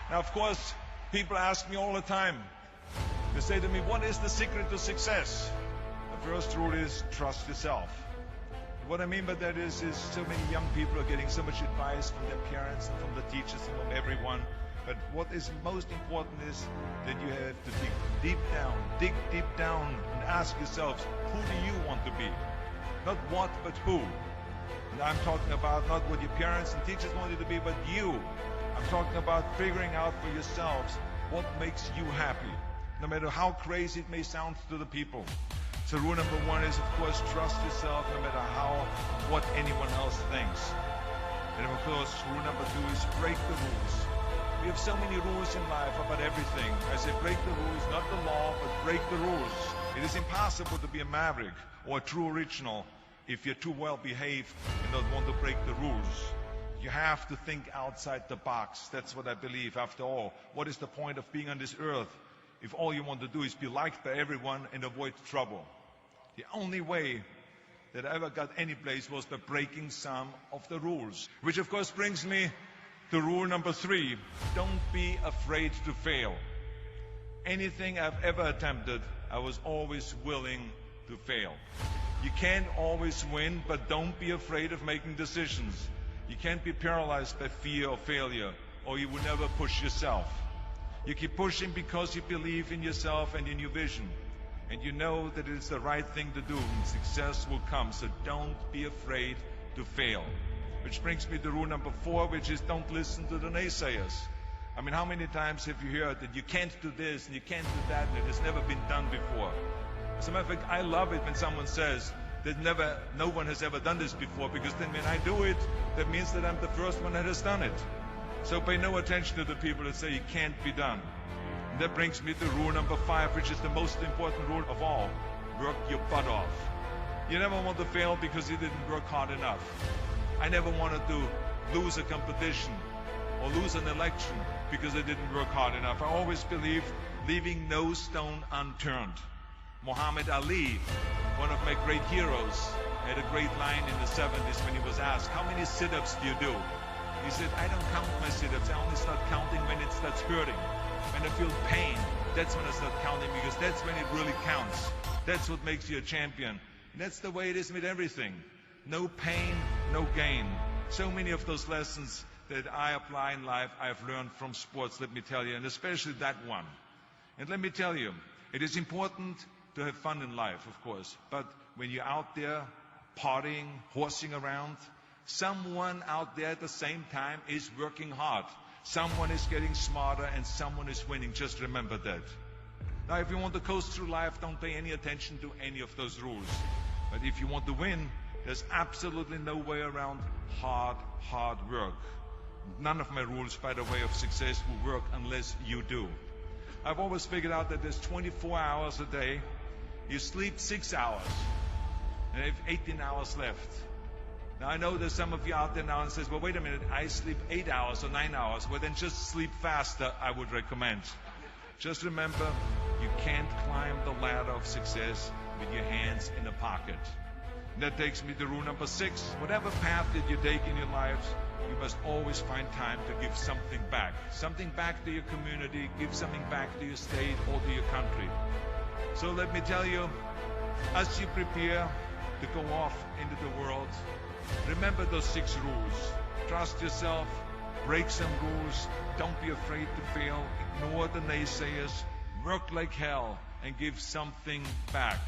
Now, of course, people ask me all the time, they say to me, what is the secret to success? The first rule is trust yourself. What I mean by that is so many young people are getting so much advice from their parents and from the teachers and from everyone. But what is most important is that you have to dig deep down and ask yourselves, who do you want to be? Not what, but who. And I'm talking about not what your parents and teachers want you to be, but you. I'm talking about figuring out for yourselves what makes you happy, no matter how crazy it may sound to the people. So rule number one is, of course, trust yourself no matter what anyone else thinks. And of course, rule number two is break the rules. We have so many rules in life about everything. I say break the rules, not the law, but break the rules. It is impossible to be a maverick or a true original if you're too well behaved and don't want to break the rules. You have to think outside the box. That's what I believe. After all, what is the point of being on this earth if all you want to do is be liked by everyone and avoid trouble? The only way that I ever got any place was by breaking some of the rules. Which of course brings me to rule number three. Don't be afraid to fail. Anything I've ever attempted, I was always willing to fail. You can't always win, but don't be afraid of making decisions. You can't be paralyzed by fear of failure, or you will never push yourself. You keep pushing because you believe in yourself and in your vision. And you know that it's the right thing to do, and success will come. So don't be afraid to fail. Which brings me to rule number four, which is don't listen to the naysayers. I mean, how many times have you heard that you can't do this and you can't do that and it has never been done before? As a matter of fact, I love it when someone says that no one has ever done this before, because then when I do it, that means that I'm the first one that has done it. So pay no attention to the people that say it can't be done. And that brings me to rule number five, which is the most important rule of all. Work your butt off. You never want to fail because you didn't work hard enough. I never wanted to lose a competition or lose an election because I didn't work hard enough. I always believed leaving no stone unturned. Muhammad Ali, one of my great heroes, had a great line in the 70s when he was asked, how many sit-ups do you do? He said, I don't count my sit-ups. I only start counting when it starts hurting. When I feel pain, that's when I start counting, because that's when it really counts. That's what makes you a champion. And that's the way it is with everything. No pain, no gain. So many of those lessons that I apply in life, I've learned from sports, let me tell you, and especially that one. And let me tell you, it is important to have fun in life, of course, but when you're out there partying, horsing around, someone out there at the same time is working hard. Someone is getting smarter and someone is winning. Just remember that. Now, if you want to coast through life, don't pay any attention to any of those rules. But if you want to win, there's absolutely no way around hard work. None of my rules, by the way, of success will work unless you do. I've always figured out that there's 24 hours a day. You sleep 6 hours, and you have 18 hours left. Now, I know there's some of you out there now and says, well, wait a minute, I sleep 8 hours or 9 hours. Well, then just sleep faster, I would recommend. Just remember, you can't climb the ladder of success with your hands in a pocket. And that takes me to rule number 6. Whatever path that you take in your lives, you must always find time to give something back. Something back to your community, give something back to your state or to your country. So let me tell you, as you prepare to go off into the world, remember those 6 rules. Trust yourself, break some rules, don't be afraid to fail, ignore the naysayers, work like hell, and give something back.